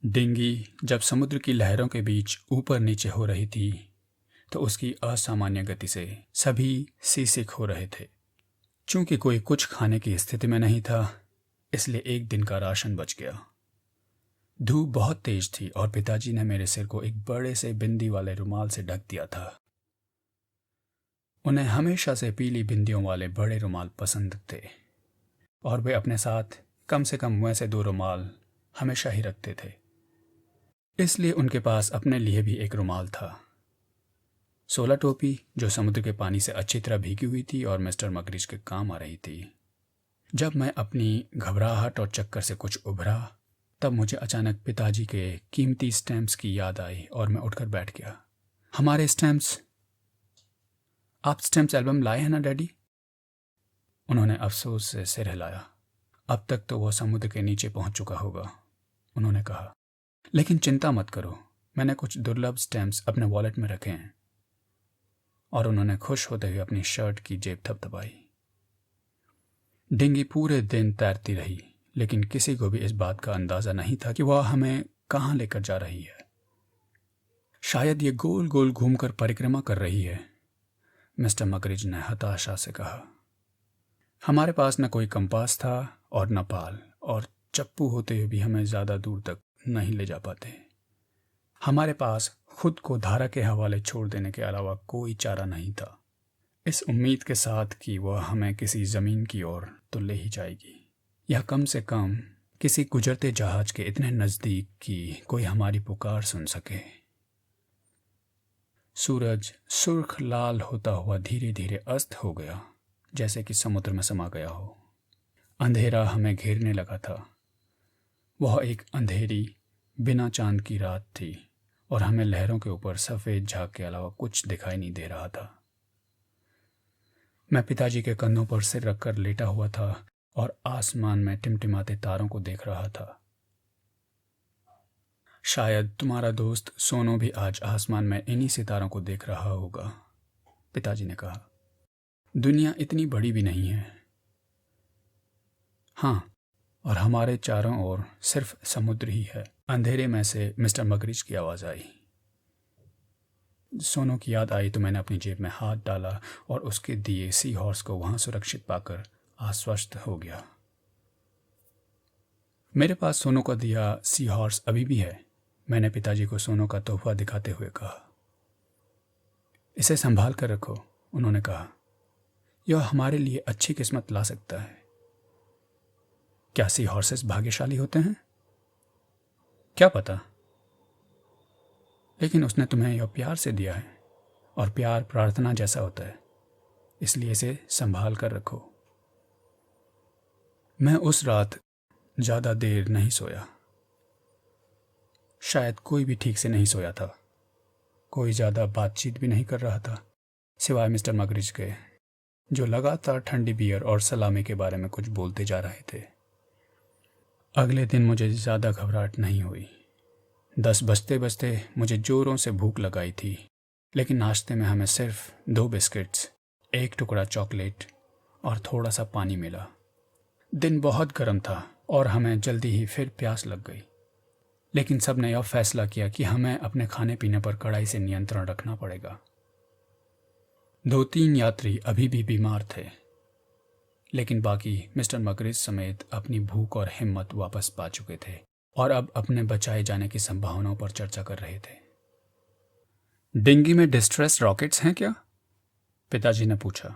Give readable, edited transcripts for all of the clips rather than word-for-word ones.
Dinghy जब समुद्र की लहरों के बीच ऊपर नीचे हो रही थी तो उसकी असामान्य गति से सभी सीसिक हो रहे थे। चूंकि कोई कुछ खाने की स्थिति में नहीं था, इसलिए एक दिन का राशन बच गया। धूप बहुत तेज थी और पिताजी ने मेरे सिर को एक बड़े से बिंदी वाले रुमाल से ढक दिया था। उन्हें हमेशा से पीली बिंदियों वाले बड़े रुमाल पसंद थे और वे अपने साथ कम से कम वैसे 2 रुमाल हमेशा ही रखते थे। इसलिए उनके पास अपने लिए भी एक रुमाल था। 16 टोपी जो समुद्र के पानी से अच्छी तरह भीगी हुई थी और मिस्टर मगरिच के काम आ रही थी। जब मैं अपनी घबराहट और चक्कर से कुछ उभरा, तब मुझे अचानक पिताजी के कीमती स्टैम्प्स की याद आई और मैं उठकर बैठ गया। हमारे स्टैम्प्स? आप स्टैम्प्स एल्बम लाए हैं ना डैडी? उन्होंने अफसोस से सिर हिलाया। अब तक तो वह समुद्र के नीचे पहुंच चुका होगा, उन्होंने कहा। लेकिन चिंता मत करो, मैंने कुछ दुर्लभ स्टैम्प्स अपने वॉलेट में रखे हैं। और उन्होंने खुश होते हुए अपनी शर्ट की जेब थपथपाई। डिंगी पूरे दिन तैरती रही, लेकिन किसी को भी इस बात का अंदाजा नहीं था कि वह हमें कहाँ लेकर जा रही है। शायद ये गोल गोल घूमकर परिक्रमा कर रही है, मिस्टर मगरिच ने हताशा से कहा। हमारे पास न कोई कंपास था और न पाल, और चप्पू होते हुए भी हमें ज्यादा दूर तक नहीं ले जा पाते। हमारे पास खुद को धारा के हवाले छोड़ देने के अलावा कोई चारा नहीं था, इस उम्मीद के साथ कि वह हमें किसी जमीन की ओर तो ले ही जाएगी, या कम से कम किसी गुजरते जहाज के इतने नजदीक कि कोई हमारी पुकार सुन सके। सूरज सुर्ख लाल होता हुआ धीरे धीरे अस्त हो गया, जैसे कि समुद्र में समा गया हो। अंधेरा हमें घेरने लगा था। वह एक अंधेरी बिना चांद की रात थी और हमें लहरों के ऊपर सफेद झाग के अलावा कुछ दिखाई नहीं दे रहा था। मैं पिताजी के कंधों पर सिर रखकर लेटा हुआ था और आसमान में टिमटिमाते तारों को देख रहा था। शायद तुम्हारा दोस्त सोनो भी आज आसमान में इन्हीं सितारों को देख रहा होगा, पिताजी ने कहा। दुनिया इतनी बड़ी भी नहीं है। हाँ, और हमारे चारों ओर सिर्फ समुद्र ही है। अंधेरे में से मिस्टर मगरिच की आवाज़ आई। सोनो की याद आई तो मैंने अपनी जेब में हाथ डाला और उसके दिए सी हॉर्स को वहां सुरक्षित पाकर आश्वस्त हो गया। मेरे पास सोनो का दिया सी हॉर्स अभी भी है, मैंने पिताजी को सोनो का तोहफा दिखाते हुए कहा। इसे संभाल कर रखो, उन्होंने कहा। यह हमारे लिए अच्छी किस्मत ला सकता है। क्या सी हॉर्सेस भाग्यशाली होते हैं? क्या पता, लेकिन उसने तुम्हें यह प्यार से दिया है और प्यार प्रार्थना जैसा होता है, इसलिए इसे संभाल कर रखो। मैं उस रात ज्यादा देर नहीं सोया। शायद कोई भी ठीक से नहीं सोया था। कोई ज्यादा बातचीत भी नहीं कर रहा था, सिवाय मिस्टर मगरिच के, जो लगातार ठंडी बियर और सलामी के बारे में कुछ बोलते जा रहे थे। अगले दिन मुझे ज्यादा घबराहट नहीं हुई। 10 बजते बजते मुझे जोरों से भूख लगाई थी, लेकिन नाश्ते में हमें सिर्फ 2 बिस्किट्स, 1 टुकड़ा चॉकलेट और थोड़ा सा पानी मिला। दिन बहुत गर्म था और हमें जल्दी ही फिर प्यास लग गई, लेकिन सब ने यह फैसला किया कि हमें अपने खाने पीने पर कड़ाई से नियंत्रण रखना पड़ेगा। 2-3 यात्री अभी भी बीमार थे, लेकिन बाकी मिस्टर मगरिच समेत अपनी भूख और हिम्मत वापस पा चुके थे और अब अपने बचाए जाने की संभावनाओं पर चर्चा कर रहे थे। डिंगी में डिस्ट्रेस रॉकेट्स हैं क्या? पिताजी ने पूछा।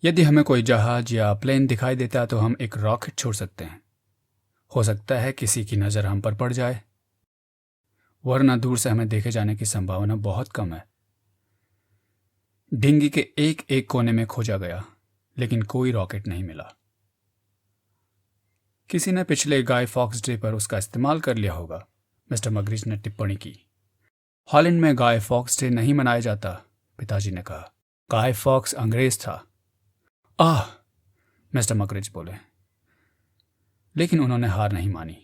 यदि हमें कोई जहाज या प्लेन दिखाई देता तो हम एक रॉकेट छोड़ सकते हैं। हो सकता है किसी की नज़र हम पर पड़ जाए, वरना दूर से हमें देखे जाने की संभावना बहुत कम है। डिंगी के एक एक कोने में खोजा गया, लेकिन कोई रॉकेट नहीं मिला। किसी ने पिछले गाय फॉक्स डे पर उसका इस्तेमाल कर लिया होगा, मिस्टर मगरिच ने टिप्पणी की। हॉलैंड में गाय फॉक्स डे नहीं मनाया जाता, पिताजी ने कहा। गाय फॉक्स अंग्रेज था। आह, मिस्टर मगरिच बोले, लेकिन उन्होंने हार नहीं मानी।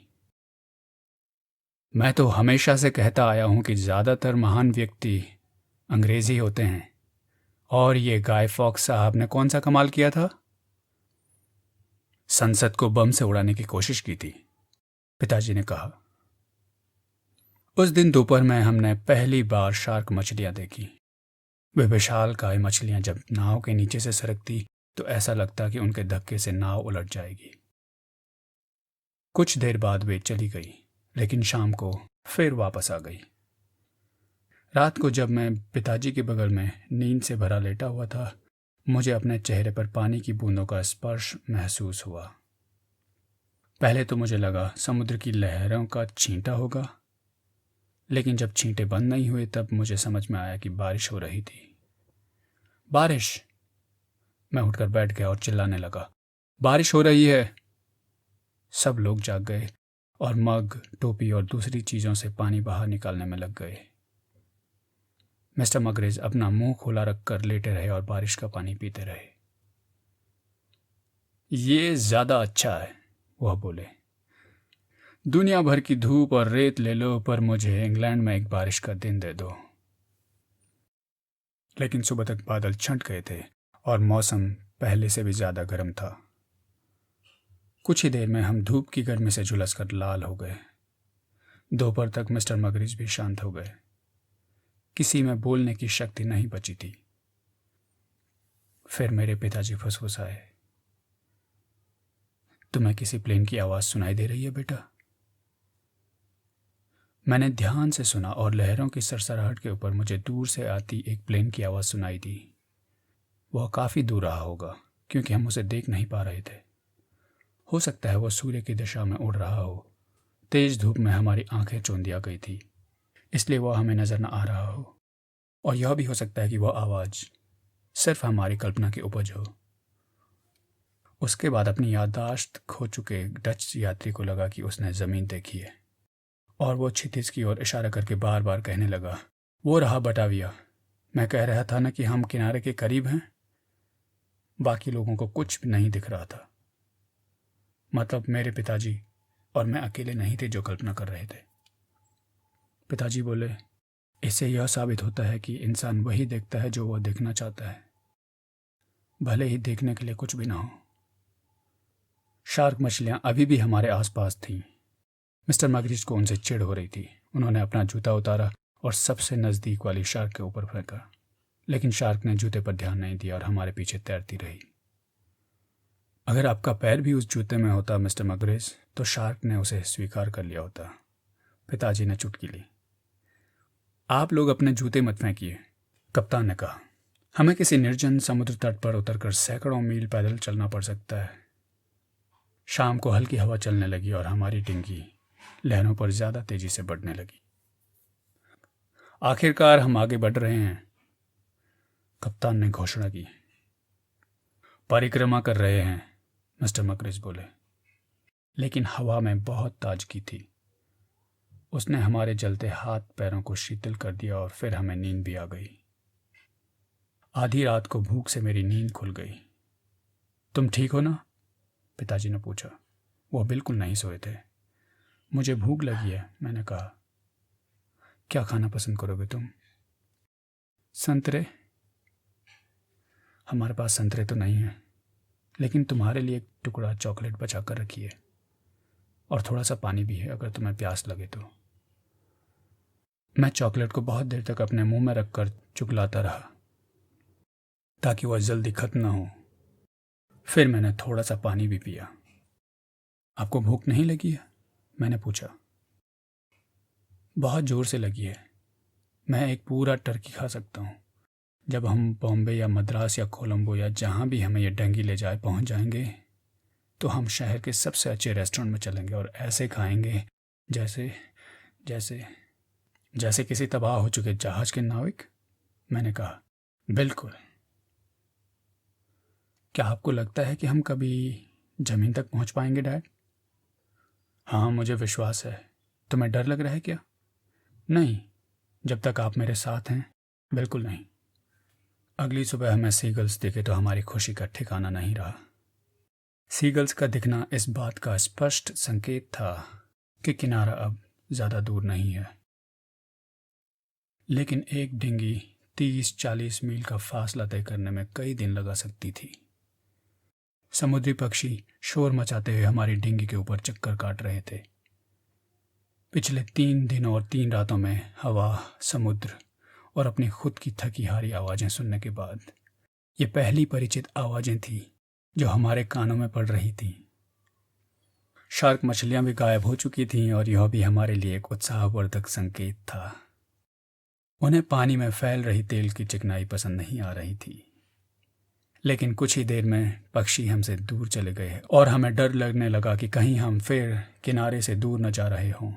मैं तो हमेशा से कहता आया हूं कि ज्यादातर महान व्यक्ति अंग्रेज ही होते हैं, और ये गाय फॉक्स साहब ने कौन सा कमाल किया था? संसद को बम से उड़ाने की कोशिश की थी, पिताजी ने कहा। उस दिन दोपहर में हमने पहली बार शार्क मछलियां देखी। वे विशालकाय मछलियां जब नाव के नीचे से सरकती तो ऐसा लगता कि उनके धक्के से नाव उलट जाएगी। कुछ देर बाद वे चली गई, लेकिन शाम को फिर वापस आ गई। रात को जब मैं पिताजी के बगल में नींद से भरा लेटा हुआ था, मुझे अपने चेहरे पर पानी की बूंदों का स्पर्श महसूस हुआ। पहले तो मुझे लगा समुद्र की लहरों का छींटा होगा, लेकिन जब छींटे बंद नहीं हुए तब मुझे समझ में आया कि बारिश हो रही थी। बारिश! मैं उठकर बैठ गया और चिल्लाने लगा, बारिश हो रही है। सब लोग जाग गए और मग, टोपी और दूसरी चीजों से पानी बाहर निकालने में लग गए। मिस्टर मगरेज अपना मुंह खोला रखकर लेटे रहे और बारिश का पानी पीते रहे। ये ज्यादा अच्छा है, वह बोले। दुनिया भर की धूप और रेत ले लो, पर मुझे इंग्लैंड में एक बारिश का दिन दे दो। लेकिन सुबह तक बादल छंट गए थे और मौसम पहले से भी ज्यादा गर्म था। कुछ ही देर में हम धूप की गर्मी से झुलसकर लाल हो गए। दोपहर तक मिस्टर मगरिज भी शांत हो गए। किसी में बोलने की शक्ति नहीं बची थी। फिर मेरे पिताजी फुसफुसाए, तुम्हें किसी प्लेन की आवाज सुनाई दे रही है बेटा? मैंने ध्यान से सुना और लहरों की सरसराहट के ऊपर मुझे दूर से आती एक प्लेन की आवाज सुनाई दी। वह काफी दूर रहा होगा, क्योंकि हम उसे देख नहीं पा रहे थे। हो सकता है वह सूर्य की दिशा में उड़ रहा हो। तेज धूप में हमारी आंखें चौंधिया गई थी, इसलिए वह हमें नजर न आ रहा हो। और यह भी हो सकता है कि वह आवाज सिर्फ हमारी कल्पना की उपज हो। उसके बाद अपनी याददाश्त खो चुके डच यात्री को लगा कि उसने जमीन देखी है, और वो क्षितिज की ओर इशारा करके बार बार कहने लगा, वो रहा बटाविया। मैं कह रहा था ना कि हम किनारे के करीब हैं। बाकी लोगों को कुछ भी नहीं दिख रहा था। मतलब मेरे पिताजी और मैं अकेले नहीं थे जो कल्पना कर रहे थे। पिताजी बोले, इससे यह साबित होता है कि इंसान वही देखता है जो वह देखना चाहता है, भले ही देखने के लिए कुछ भी ना हो। शार्क मछलियां अभी भी हमारे आसपास थीं। मिस्टर मगरिज को उनसे चिढ़ हो रही थी। उन्होंने अपना जूता उतारा और सबसे नजदीक वाली शार्क के ऊपर फेंका, लेकिन शार्क ने जूते पर ध्यान नहीं दिया और हमारे पीछे तैरती रही। अगर आपका पैर भी उस जूते में होता मिस्टर मगरेज, तो शार्क ने उसे स्वीकार कर लिया होता। पिताजी ने चुटकी ली। आप लोग अपने जूते मत फेंकिए, कप्तान ने कहा। हमें किसी निर्जन समुद्र तट पर उतरकर सैकड़ों मील पैदल चलना पड़ सकता है। शाम को हल्की हवा चलने लगी और हमारी डिंगी लहरों पर ज्यादा तेजी से बढ़ने लगी। आखिरकार हम आगे बढ़ रहे हैं, कप्तान ने घोषणा की। परिक्रमा कर रहे हैं, मिस्टर मगरिज बोले। लेकिन हवा में बहुत ताजगी थी। उसने हमारे जलते हाथ पैरों को शीतल कर दिया और फिर हमें नींद भी आ गई। आधी रात को भूख से मेरी नींद खुल गई। तुम ठीक हो ना? पिताजी ने पूछा। वह बिल्कुल नहीं सोए थे। मुझे भूख लगी है, मैंने कहा। क्या खाना पसंद करोगे तुम? संतरे? हमारे पास संतरे तो नहीं है, लेकिन तुम्हारे लिए एक टुकड़ा चॉकलेट बचा कर रखिए, और थोड़ा सा पानी भी है अगर तुम्हें प्यास लगे तो। मैं चॉकलेट को बहुत देर तक अपने मुंह में रखकर चुगलाता रहा ताकि वह जल्दी खत्म न हो। फिर मैंने थोड़ा सा पानी भी पिया। आपको भूख नहीं लगी है? मैंने पूछा। बहुत जोर से लगी है। मैं एक पूरा टर्की खा सकता हूँ। जब हम बॉम्बे या मद्रास या कोलंबो या जहाँ भी हमें यह डंगी ले जाए पहुँच जाएंगे, तो हम शहर के सबसे अच्छे रेस्टोरेंट में चलेंगे और ऐसे खाएंगे जैसे जैसे जैसे किसी तबाह हो चुके जहाज के नाविक, मैंने कहा। बिल्कुल। क्या आपको लगता है कि हम कभी जमीन तक पहुंच पाएंगे डैड? हाँ, मुझे विश्वास है। तुम्हें डर लग रहा है क्या? नहीं, जब तक आप मेरे साथ हैं, बिल्कुल नहीं। अगली सुबह हमें सीगल्स दिखे तो हमारी खुशी का ठिकाना नहीं रहा। सीगल्स का दिखना इस बात का स्पष्ट संकेत था कि किनारा अब ज्यादा दूर नहीं है। लेकिन एक डिंगी 30-40 मील का फासला तय करने में कई दिन लगा सकती थी। समुद्री पक्षी शोर मचाते हुए हमारी डिंगी के ऊपर चक्कर काट रहे थे। पिछले 3 दिनों और 3 रातों में हवा, समुद्र और अपनी खुद की थकी हारी आवाज़ें सुनने के बाद ये पहली परिचित आवाज़ें थीं जो हमारे कानों में पड़ रही थीं। शार्क मछलियां भी गायब हो चुकी थीं और यह भी हमारे लिए एक उत्साहवर्धक संकेत था। उन्हें पानी में फैल रही तेल की चिकनाई पसंद नहीं आ रही थी। लेकिन कुछ ही देर में पक्षी हमसे दूर चले गए और हमें डर लगने लगा कि कहीं हम फिर किनारे से दूर न जा रहे हों।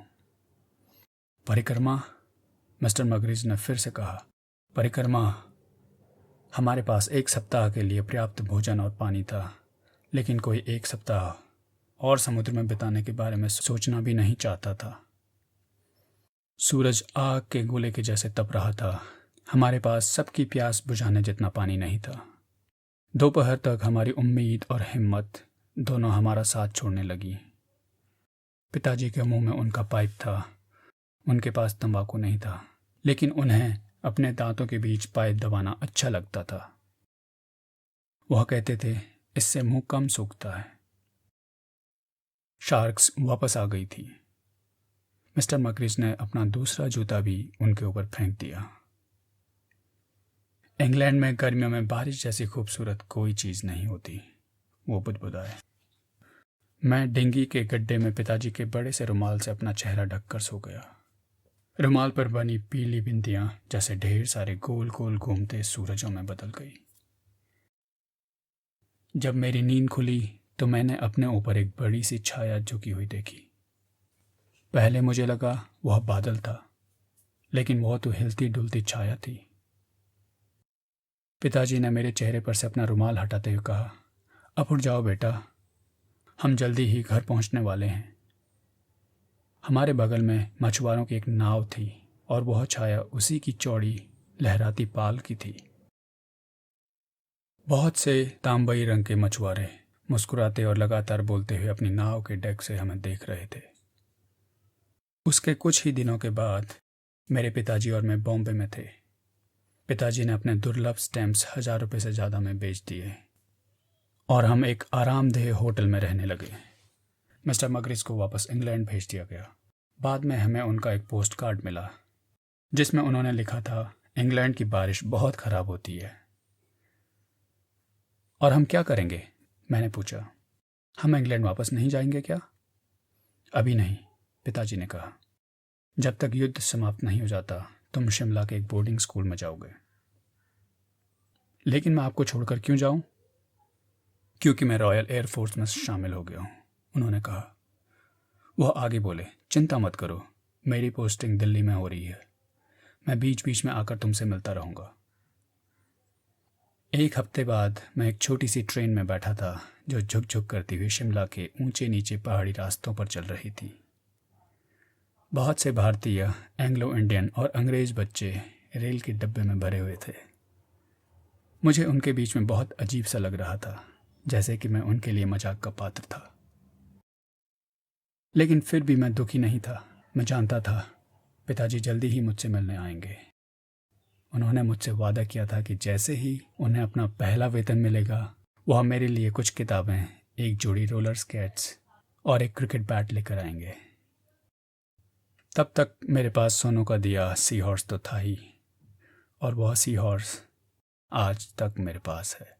परिक्रमा, मिस्टर मगरिज ने फिर से कहा। परिक्रमा, हमारे पास 1 सप्ताह के लिए पर्याप्त भोजन और पानी था, लेकिन कोई 1 सप्ताह और समुद्र में बिताने के बारे में सोचना भी नहीं चाहता था। सूरज आग के गोले के जैसे तप रहा था। हमारे पास सबकी प्यास बुझाने जितना पानी नहीं था। दोपहर तक हमारी उम्मीद और हिम्मत दोनों हमारा साथ छोड़ने लगी। पिताजी के मुंह में उनका पाइप था। उनके पास तंबाकू नहीं था, लेकिन उन्हें अपने दांतों के बीच पाइप दबाना अच्छा लगता था। वह कहते थे, इससे मुंह कम सूखता है। शार्क्स वापस आ गई थी। मिस्टर मकरिज ने अपना दूसरा जूता भी उनके ऊपर फेंक दिया। इंग्लैंड में गर्मियों में बारिश जैसी खूबसूरत कोई चीज़ नहीं होती, वो बुदबुदाए। मैं डिंगी के गड्ढे में पिताजी के बड़े से रुमाल से अपना चेहरा ढककर सो गया। रुमाल पर बनी पीली बिंदियां जैसे ढेर सारे गोल गोल घूमते सूरजों में बदल गई। जब मेरी नींद खुली तो मैंने अपने ऊपर एक बड़ी सी छाया झुकी हुई देखी। पहले मुझे लगा वह बादल था, लेकिन वह तो हिलती डुलती छाया थी। पिताजी ने मेरे चेहरे पर से अपना रुमाल हटाते हुए कहा, अब उठ जाओ बेटा, हम जल्दी ही घर पहुंचने वाले हैं। हमारे बगल में मछुआरों की एक नाव थी और वह छाया उसी की चौड़ी लहराती पाल की थी। बहुत से तांबई रंग के मछुआरे मुस्कुराते और लगातार बोलते हुए अपनी नाव के डेक से हमें देख रहे थे। उसके कुछ ही दिनों के बाद मेरे पिताजी और मैं बॉम्बे में थे। पिताजी ने अपने दुर्लभ स्टैम्प्स 1000 रुपये से ज़्यादा में बेच दिए और हम एक आरामदेह होटल में रहने लगे। मिस्टर मगरिज को वापस इंग्लैंड भेज दिया गया। बाद में हमें उनका एक पोस्ट कार्ड मिला जिसमें उन्होंने लिखा था, इंग्लैंड की बारिश बहुत ख़राब होती है। और हम क्या करेंगे? मैंने पूछा। हम इंग्लैंड वापस नहीं जाएंगे क्या? अभी नहीं, पिताजी ने कहा। जब तक युद्ध समाप्त नहीं हो जाता तुम शिमला के एक बोर्डिंग स्कूल में जाओगे। लेकिन मैं आपको छोड़कर क्यों जाऊं? क्योंकि मैं रॉयल एयरफोर्स में शामिल हो गया हूं, उन्होंने कहा। वह आगे बोले, चिंता मत करो, मेरी पोस्टिंग दिल्ली में हो रही है। मैं बीच बीच में आकर तुमसे मिलता रहूंगा। 1 हफ्ते बाद मैं एक छोटी सी ट्रेन में बैठा था जो झुक झुक करती हुई शिमला के ऊंचे नीचे पहाड़ी रास्तों पर चल रही थी। बहुत से भारतीय, एंग्लो इंडियन और अंग्रेज बच्चे रेल के डब्बे में भरे हुए थे। मुझे उनके बीच में बहुत अजीब सा लग रहा था, जैसे कि मैं उनके लिए मजाक का पात्र था। लेकिन फिर भी मैं दुखी नहीं था। मैं जानता था पिताजी जल्दी ही मुझसे मिलने आएंगे। उन्होंने मुझसे वादा किया था कि जैसे ही उन्हें अपना पहला वेतन मिलेगा वह मेरे लिए कुछ किताबें, एक जोड़ी रोलर स्केट्स और एक क्रिकेट बैट लेकर आएंगे। तब तक मेरे पास सोनू का दिया सी हॉर्स तो था ही, और वह सी हॉर्स आज तक मेरे पास है।